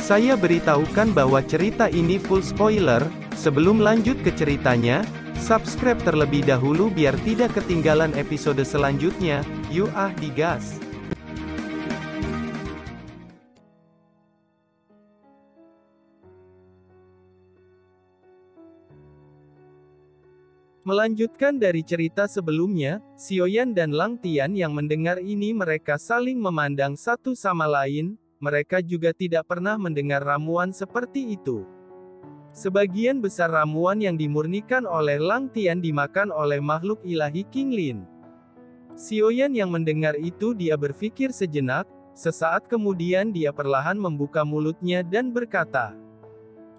Saya beritahukan bahwa cerita ini full spoiler. Sebelum lanjut ke ceritanya, subscribe terlebih dahulu biar tidak ketinggalan episode selanjutnya. Yuk digas! Melanjutkan dari cerita sebelumnya, Xiaoyan dan Lang Tian yang mendengar ini mereka saling memandang satu sama lain, mereka juga tidak pernah mendengar ramuan seperti itu. Sebagian besar ramuan yang dimurnikan oleh Lang Tian dimakan oleh makhluk ilahi King Lin. Xiaoyan yang mendengar itu dia berpikir sejenak, sesaat kemudian dia perlahan membuka mulutnya dan berkata,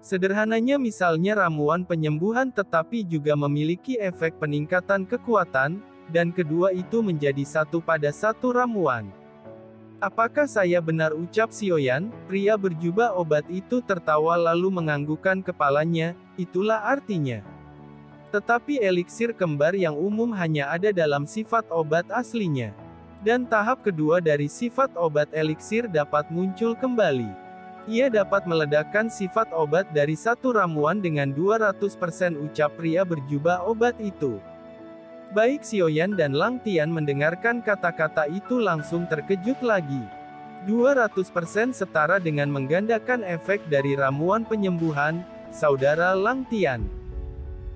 sederhananya misalnya ramuan penyembuhan tetapi juga memiliki efek peningkatan kekuatan, dan kedua itu menjadi satu pada satu ramuan. Apakah saya benar, ucap Xiaoyan? Pria berjubah obat itu tertawa lalu menganggukkan kepalanya, itulah artinya. Tetapi eliksir kembar yang umum hanya ada dalam sifat obat aslinya. Dan tahap kedua dari sifat obat eliksir dapat muncul kembali. Ia dapat meledakkan sifat obat dari satu ramuan dengan 200%, ucap pria berjubah obat itu. Baik Xiaoyan dan Lang Tian mendengarkan kata-kata itu langsung terkejut lagi. 200% setara dengan menggandakan efek dari ramuan penyembuhan, saudara Lang Tian.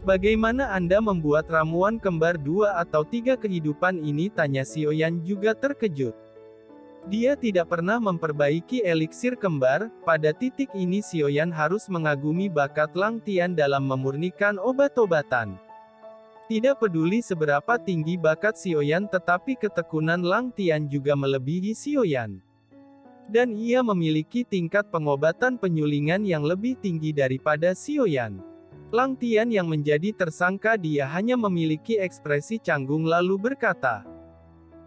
Bagaimana Anda membuat ramuan kembar 2 atau 3 kehidupan ini, tanya Xiaoyan juga terkejut. Dia tidak pernah memperbaiki eliksir kembar. Pada titik ini Xiaoyan harus mengagumi bakat Lang Tian dalam memurnikan obat-obatan. Tidak peduli seberapa tinggi bakat Xiaoyan tetapi ketekunan Lang Tian juga melebihi Xiaoyan. Dan ia memiliki tingkat pengobatan penyulingan yang lebih tinggi daripada Xiaoyan. Lang Tian yang menjadi tersangka dia hanya memiliki ekspresi canggung lalu berkata,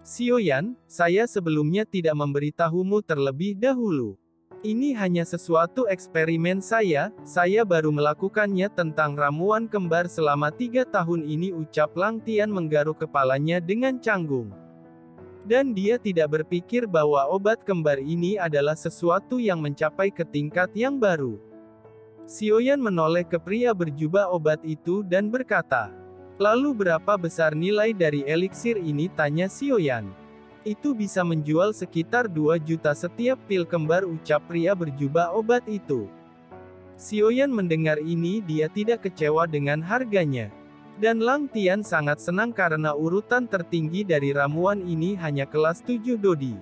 Xiaoyan, saya sebelumnya tidak memberitahumu terlebih dahulu. Ini hanya sesuatu eksperimen saya baru melakukannya tentang ramuan kembar selama 3 tahun ini, ucap Lang Tian menggaruk kepalanya dengan canggung. Dan dia tidak berpikir bahwa obat kembar ini adalah sesuatu yang mencapai ke tingkat yang baru. Xiaoyan menoleh ke pria berjubah obat itu dan berkata, lalu berapa besar nilai dari eliksir ini, tanya Xiaoyan. Itu bisa menjual sekitar 2 juta setiap pil kembar, ucap pria berjubah obat itu. Xiaoyan mendengar ini dia tidak kecewa dengan harganya. Dan Lang Tian sangat senang karena urutan tertinggi dari ramuan ini hanya kelas 7 dodi.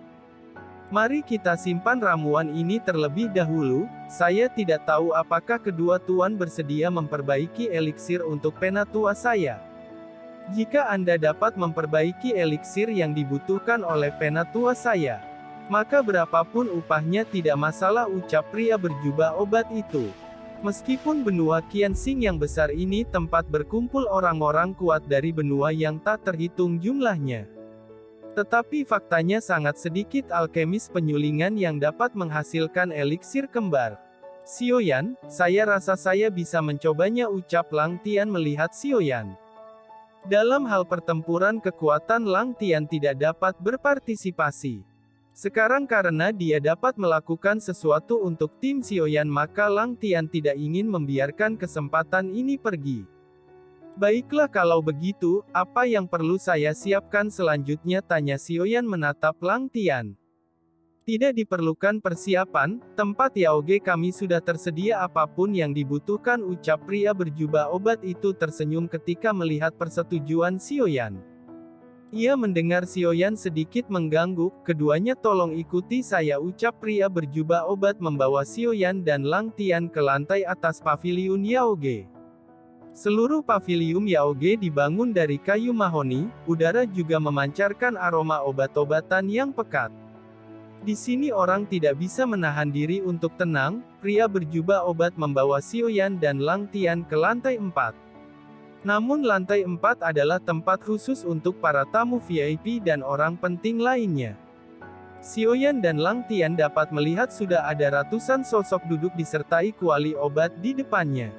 Mari kita simpan ramuan ini terlebih dahulu, saya tidak tahu apakah kedua tuan bersedia memperbaiki eliksir untuk penatua saya. Jika Anda dapat memperbaiki eliksir yang dibutuhkan oleh penatua saya, maka berapapun upahnya tidak masalah, ucap pria berjubah obat itu. Meskipun benua Qianxing yang besar ini tempat berkumpul orang-orang kuat dari benua yang tak terhitung jumlahnya. Tetapi faktanya sangat sedikit alkemis penyulingan yang dapat menghasilkan eliksir kembar. Xiaoyan, saya rasa saya bisa mencobanya, ucap Lang Tian melihat Xiaoyan. Dalam hal pertempuran kekuatan Lang Tian tidak dapat berpartisipasi. Sekarang karena dia dapat melakukan sesuatu untuk tim Xiaoyan maka Lang Tian tidak ingin membiarkan kesempatan ini pergi. Baiklah kalau begitu, apa yang perlu saya siapkan selanjutnya, tanya Xiaoyan menatap Lang Tian. Tidak diperlukan persiapan, tempat Yaoge kami sudah tersedia apapun yang dibutuhkan, ucap pria berjubah obat itu tersenyum ketika melihat persetujuan Xiaoyan. Ia mendengar Xiaoyan sedikit mengganggu, keduanya tolong ikuti saya, ucap pria berjubah obat membawa Xiaoyan dan Lang Tian ke lantai atas paviliun Yaoge. Seluruh paviliun Yaoge dibangun dari kayu mahoni, udara juga memancarkan aroma obat-obatan yang pekat. Di sini orang tidak bisa menahan diri untuk tenang. Pria berjubah obat membawa Xiaoyan dan Lang Tian ke lantai 4. Namun lantai 4 adalah tempat khusus untuk para tamu VIP dan orang penting lainnya. Xiaoyan dan Lang Tian dapat melihat sudah ada ratusan sosok duduk disertai kuali obat di depannya.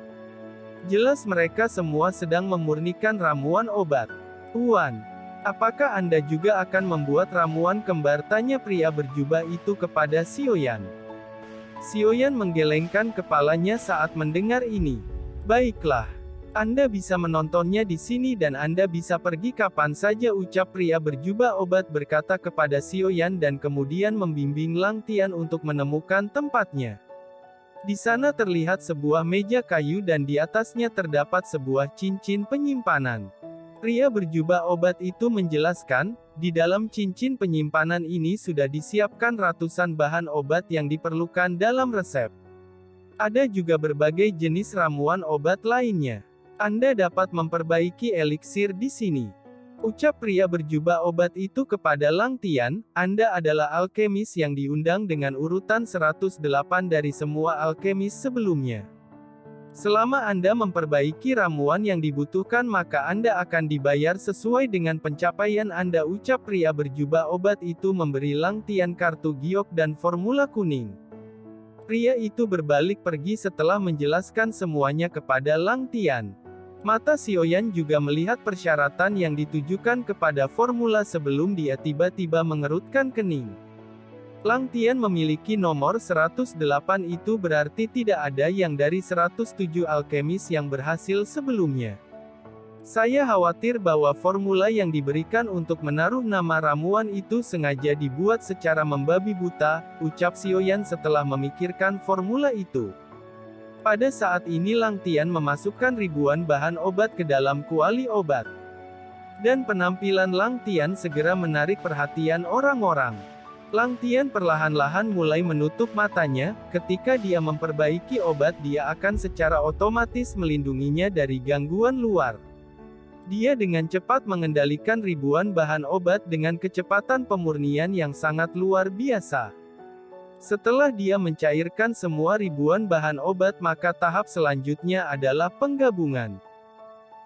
Jelas mereka semua sedang memurnikan ramuan obat. Tuan, apakah Anda juga akan membuat ramuan kembar, tanya pria berjubah itu kepada Xiaoyan. Xiaoyan menggelengkan kepalanya saat mendengar ini. Baiklah. Anda bisa menontonnya di sini dan Anda bisa pergi kapan saja, ucap pria berjubah obat berkata kepada Xiaoyan dan kemudian membimbing Lang Tian untuk menemukan tempatnya. Di sana terlihat sebuah meja kayu dan di atasnya terdapat sebuah cincin penyimpanan. Pria berjubah obat itu menjelaskan, di dalam cincin penyimpanan ini sudah disiapkan ratusan bahan obat yang diperlukan dalam resep. Ada juga berbagai jenis ramuan obat lainnya. Anda dapat memperbaiki eliksir di sini. Ucap pria berjubah obat itu kepada Lang Tian, Anda adalah alkemis yang diundang dengan urutan 108 dari semua alkemis sebelumnya. Selama Anda memperbaiki ramuan yang dibutuhkan maka Anda akan dibayar sesuai dengan pencapaian Anda, ucap pria berjubah obat itu memberi Lang Tian kartu giok dan formula kuning. Pria itu berbalik pergi setelah menjelaskan semuanya kepada Lang Tian. Mata Xiaoyan juga melihat persyaratan yang ditujukan kepada formula sebelum dia tiba-tiba mengerutkan kening. Lang Tian memiliki nomor 108, itu berarti tidak ada yang dari 107 alkemis yang berhasil sebelumnya. Saya khawatir bahwa formula yang diberikan untuk menaruh nama ramuan itu sengaja dibuat secara membabi buta, ucap Xiaoyan setelah memikirkan formula itu. Pada saat ini Lang Tian memasukkan ribuan bahan obat ke dalam kuali obat. Dan penampilan Lang Tian segera menarik perhatian orang-orang. Lang Tian perlahan-lahan mulai menutup matanya, ketika dia memperbaiki obat dia akan secara otomatis melindunginya dari gangguan luar. Dia dengan cepat mengendalikan ribuan bahan obat dengan kecepatan pemurnian yang sangat luar biasa. Setelah dia mencairkan semua ribuan bahan obat maka tahap selanjutnya adalah penggabungan.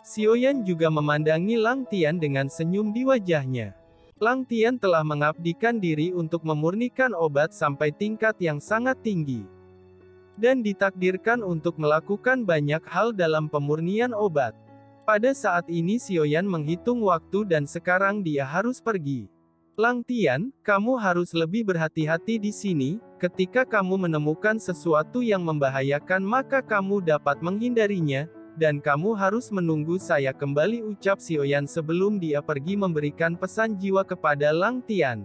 Xiaoyan juga memandangi Lang Tian dengan senyum di wajahnya. Lang Tian telah mengabdikan diri untuk memurnikan obat sampai tingkat yang sangat tinggi. Dan ditakdirkan untuk melakukan banyak hal dalam pemurnian obat. Pada saat ini Xiaoyan menghitung waktu dan sekarang dia harus pergi. Lang Tian, kamu harus lebih berhati-hati di sini, ketika kamu menemukan sesuatu yang membahayakan maka kamu dapat menghindarinya, dan kamu harus menunggu saya kembali, ucap Xiaoyan sebelum dia pergi memberikan pesan jiwa kepada Lang Tian.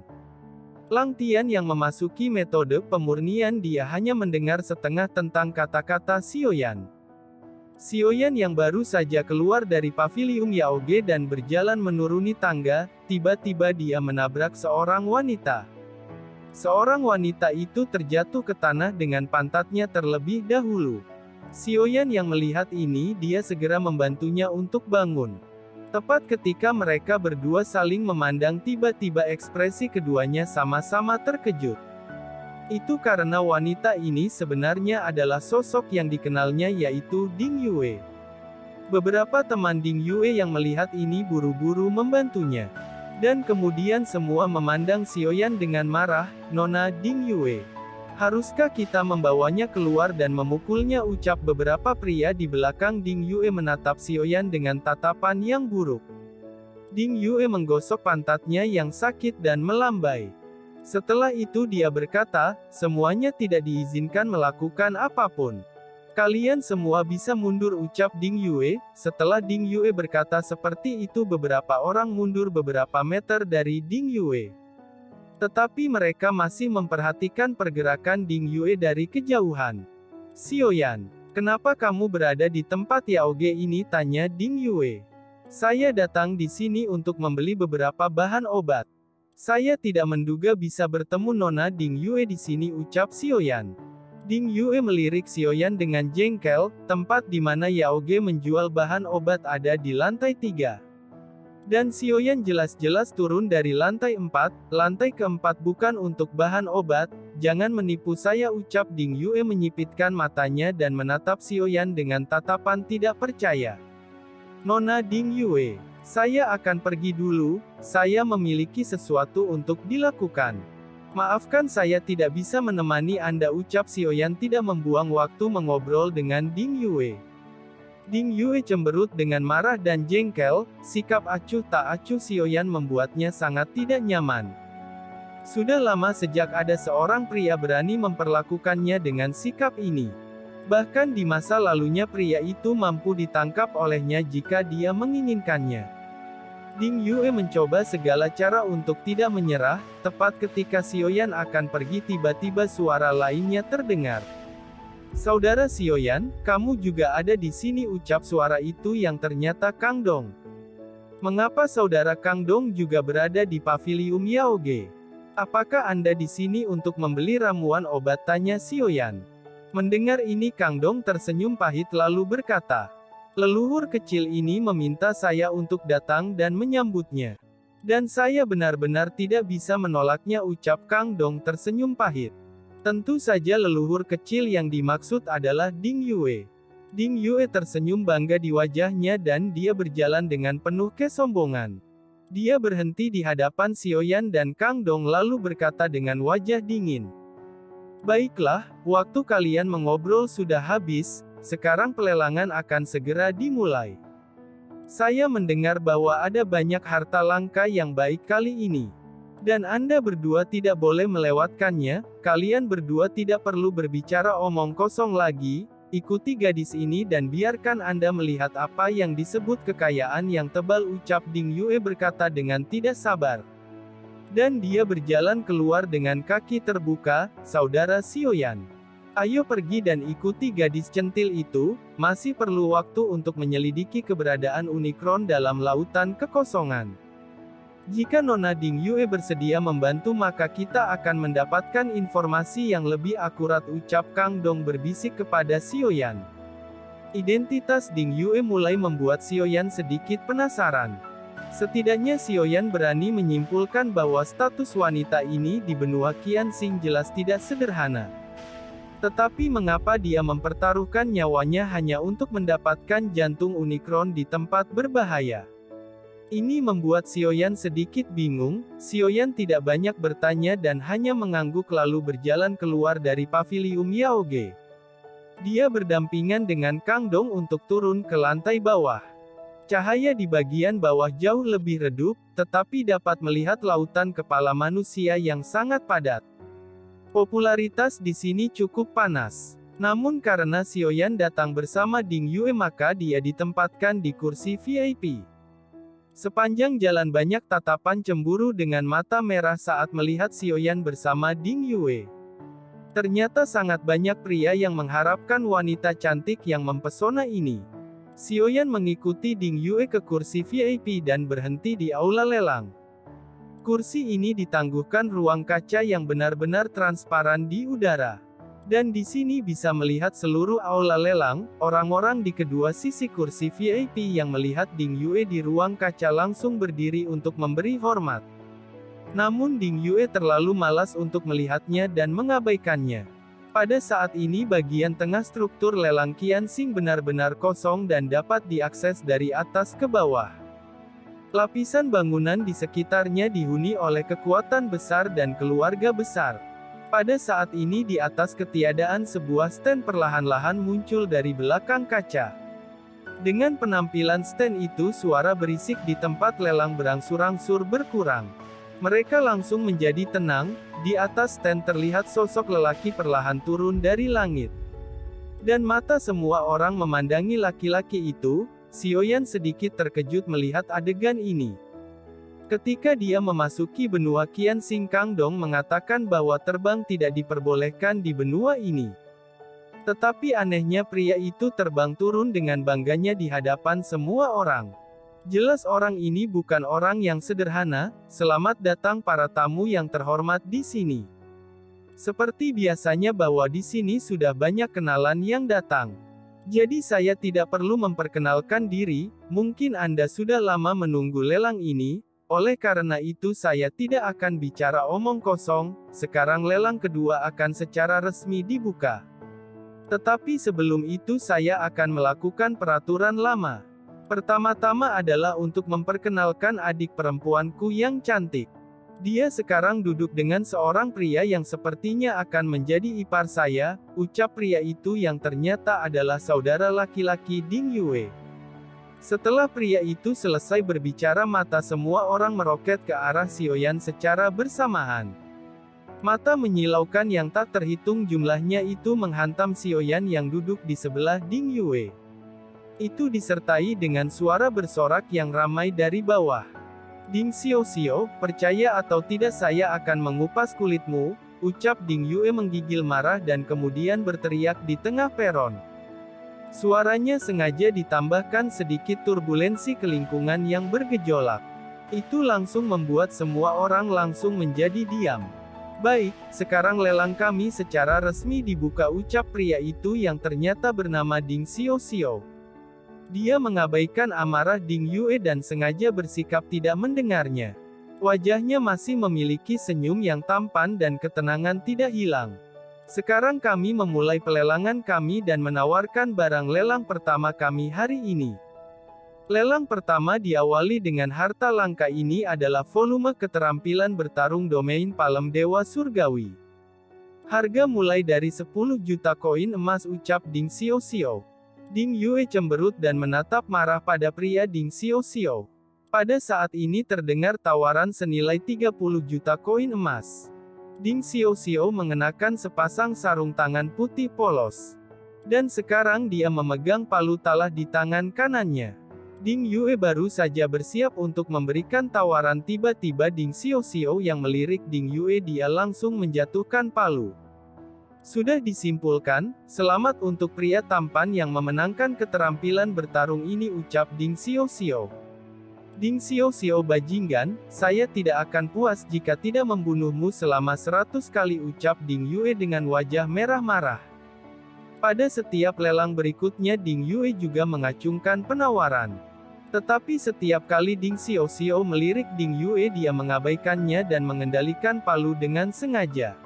Lang Tian yang memasuki metode pemurnian dia hanya mendengar setengah tentang kata-kata Xiaoyan. Xiaoyan yang baru saja keluar dari paviliun Yaoge dan berjalan menuruni tangga, tiba-tiba dia menabrak seorang wanita. Seorang wanita itu terjatuh ke tanah dengan pantatnya terlebih dahulu. Xiaoyan yang melihat ini dia segera membantunya untuk bangun. Tepat ketika mereka berdua saling memandang tiba-tiba ekspresi keduanya sama-sama terkejut. Itu karena wanita ini sebenarnya adalah sosok yang dikenalnya yaitu Ding Yue. Beberapa teman Ding Yue yang melihat ini buru-buru membantunya. Dan kemudian semua memandang Xiaoyan dengan marah, Nona Ding Yue. Haruskah kita membawanya keluar dan memukulnya, ucap beberapa pria di belakang Ding Yue menatap Xiaoyan dengan tatapan yang buruk. Ding Yue menggosok pantatnya yang sakit dan melambai. Setelah itu dia berkata, semuanya tidak diizinkan melakukan apapun. Kalian semua bisa mundur, ucap Ding Yue. Setelah Ding Yue berkata seperti itu beberapa orang mundur beberapa meter dari Ding Yue. Tetapi mereka masih memperhatikan pergerakan Ding Yue dari kejauhan. Xiaoyan, kenapa kamu berada di tempat Yaoge ini, tanya Ding Yue. Saya datang di sini untuk membeli beberapa bahan obat. Saya tidak menduga bisa bertemu Nona Ding Yue di sini, ucap Xiaoyan. Ding Yue melirik Xiaoyan dengan jengkel, tempat di mana Yaoge menjual bahan obat ada di lantai 3. Dan Xiaoyan jelas-jelas turun dari lantai 4, lantai keempat bukan untuk bahan obat, jangan menipu saya, ucap Ding Yue menyipitkan matanya dan menatap Xiaoyan dengan tatapan tidak percaya. Nona Ding Yue. Saya akan pergi dulu, saya memiliki sesuatu untuk dilakukan. Maafkan saya tidak bisa menemani Anda, ucap Xiaoyan tidak membuang waktu mengobrol dengan Ding Yue. Ding Yue cemberut dengan marah dan jengkel, sikap acuh tak acuh Xiaoyan membuatnya sangat tidak nyaman. Sudah lama sejak ada seorang pria berani memperlakukannya dengan sikap ini. Bahkan di masa lalunya pria itu mampu ditangkap olehnya jika dia menginginkannya. Ding Yue mencoba segala cara untuk tidak menyerah, tepat ketika Xiaoyan akan pergi tiba-tiba suara lainnya terdengar. "Saudara Xiaoyan, kamu juga ada di sini," ucap suara itu yang ternyata Kang Dong. "Mengapa saudara Kang Dong juga berada di pavilium Yaoge? Apakah Anda di sini untuk membeli ramuan obat?" tanya Xiaoyan. Mendengar ini Kang Dong tersenyum pahit lalu berkata, "Leluhur kecil ini meminta saya untuk datang dan menyambutnya. Dan saya benar-benar tidak bisa menolaknya," ucap Kang Dong tersenyum pahit. Tentu saja leluhur kecil yang dimaksud adalah Ding Yue. Ding Yue tersenyum bangga di wajahnya dan dia berjalan dengan penuh kesombongan. Dia berhenti di hadapan Xiaoyan dan Kang Dong lalu berkata dengan wajah dingin. "Baiklah, waktu kalian mengobrol sudah habis, sekarang pelelangan akan segera dimulai. Saya mendengar bahwa ada banyak harta langka yang baik kali ini. Dan Anda berdua tidak boleh melewatkannya, kalian berdua tidak perlu berbicara omong kosong lagi. Ikuti gadis ini dan biarkan Anda melihat apa yang disebut kekayaan yang tebal," ucap Ding Yue berkata dengan tidak sabar. Dan dia berjalan keluar dengan kaki terbuka. "Saudara Xiaoyan, ayo pergi dan ikuti gadis centil itu, masih perlu waktu untuk menyelidiki keberadaan Unicron dalam lautan kekosongan. Jika Nona Ding Yue bersedia membantu maka kita akan mendapatkan informasi yang lebih akurat," ucap Kang Dong berbisik kepada Xiaoyan. Identitas Ding Yue mulai membuat Xiaoyan sedikit penasaran. Setidaknya Xiaoyan berani menyimpulkan bahwa status wanita ini di benua Qianxing jelas tidak sederhana. Tetapi mengapa dia mempertaruhkan nyawanya hanya untuk mendapatkan jantung Unicron di tempat berbahaya? Ini membuat Xiaoyan sedikit bingung. Xiaoyan tidak banyak bertanya dan hanya mengangguk lalu berjalan keluar dari pavilium Yaoge. Dia berdampingan dengan Kang Dong untuk turun ke lantai bawah. Cahaya di bagian bawah jauh lebih redup, tetapi dapat melihat lautan kepala manusia yang sangat padat. Popularitas di sini cukup panas. Namun karena Xiaoyan datang bersama Ding Yue maka dia ditempatkan di kursi VIP. Sepanjang jalan banyak tatapan cemburu dengan mata merah saat melihat Xiaoyan bersama Ding Yue. Ternyata sangat banyak pria yang mengharapkan wanita cantik yang mempesona ini. Xiaoyan mengikuti Ding Yue ke kursi VIP dan berhenti di aula lelang. Kursi ini ditangguhkan ruang kaca yang benar-benar transparan di udara. Dan di sini bisa melihat seluruh aula lelang. Orang-orang di kedua sisi kursi VIP yang melihat Ding Yue di ruang kaca langsung berdiri untuk memberi hormat. Namun Ding Yue terlalu malas untuk melihatnya dan mengabaikannya. Pada saat ini bagian tengah struktur lelang Qianxing benar-benar kosong dan dapat diakses dari atas ke bawah. Lapisan bangunan di sekitarnya dihuni oleh kekuatan besar dan keluarga besar. Pada saat ini di atas ketiadaan sebuah stand perlahan-lahan muncul dari belakang kaca. Dengan penampilan stand itu suara berisik di tempat lelang berangsur-angsur berkurang. Mereka langsung menjadi tenang. Di atas stand terlihat sosok lelaki perlahan turun dari langit. Dan mata semua orang memandangi laki-laki itu. Xiaoyan sedikit terkejut melihat adegan ini. Ketika dia memasuki benua Qianxing, Kang Dong mengatakan bahwa terbang tidak diperbolehkan di benua ini. Tetapi anehnya pria itu terbang turun dengan bangganya di hadapan semua orang. Jelas orang ini bukan orang yang sederhana. "Selamat datang para tamu yang terhormat di sini. Seperti biasanya bahwa di sini sudah banyak kenalan yang datang. Jadi saya tidak perlu memperkenalkan diri, mungkin Anda sudah lama menunggu lelang ini. Oleh karena itu saya tidak akan bicara omong kosong, sekarang lelang kedua akan secara resmi dibuka. Tetapi sebelum itu saya akan melakukan peraturan lama. Pertama-tama adalah untuk memperkenalkan adik perempuanku yang cantik. Dia sekarang duduk dengan seorang pria yang sepertinya akan menjadi ipar saya," ucap pria itu yang ternyata adalah saudara laki-laki Ding Yue. Setelah pria itu selesai berbicara mata semua orang meroket ke arah Xiaoyan secara bersamaan. Mata menyilaukan yang tak terhitung jumlahnya itu menghantam Xiaoyan yang duduk di sebelah Ding Yue. Itu disertai dengan suara bersorak yang ramai dari bawah. Ding Xiao, percaya atau tidak saya akan mengupas kulitmu, ucap Ding Yue menggigil marah dan kemudian berteriak di tengah peron. Suaranya sengaja ditambahkan sedikit turbulensi kelingkungan yang bergejolak. Itu langsung membuat semua orang langsung menjadi diam. Baik, sekarang lelang kami secara resmi dibuka, ucap pria itu yang ternyata bernama Ding Xiao. Dia mengabaikan amarah Ding Yue dan sengaja bersikap tidak mendengarnya. Wajahnya masih memiliki senyum yang tampan dan ketenangan tidak hilang. Sekarang kami memulai pelelangan kami dan menawarkan barang lelang pertama kami hari ini. Lelang pertama diawali dengan harta langka. Ini adalah volume keterampilan bertarung domain Palem Dewa Surgawi. Harga mulai dari 10 juta koin emas, ucap Ding Xiao. Ding Yue cemberut dan menatap marah pada pria Ding Xiao. Pada saat ini terdengar tawaran senilai 30 juta koin emas. Ding Xiao mengenakan sepasang sarung tangan putih polos. Dan sekarang dia memegang palu talah di tangan kanannya. Ding Yue baru saja bersiap untuk memberikan tawaran, tiba-tiba Ding Xiao yang melirik Ding Yue, dia langsung menjatuhkan palu. Sudah disimpulkan, selamat untuk pria tampan yang memenangkan keterampilan bertarung ini, ucap Ding Xiao. Ding Xiao bajingan, saya tidak akan puas jika tidak membunuhmu selama 100 kali, ucap Ding Yue dengan wajah merah marah. Pada setiap lelang berikutnya Ding Yue juga mengacungkan penawaran. Tetapi setiap kali Ding Xiao melirik Ding Yue, dia mengabaikannya dan mengendalikan palu dengan sengaja.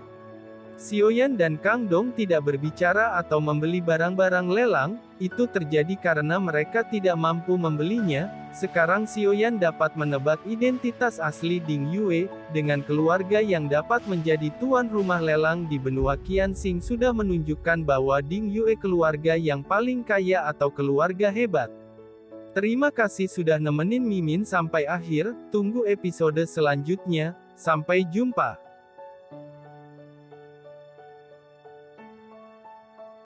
Xiaoyan dan Kang Dong tidak berbicara atau membeli barang-barang lelang, itu terjadi karena mereka tidak mampu membelinya. Sekarang Xiaoyan dapat menebak identitas asli Ding Yue, dengan keluarga yang dapat menjadi tuan rumah lelang di benua Qianxing sudah menunjukkan bahwa Ding Yue keluarga yang paling kaya atau keluarga hebat. Terima kasih sudah nemenin Mimin sampai akhir, tunggu episode selanjutnya, sampai jumpa.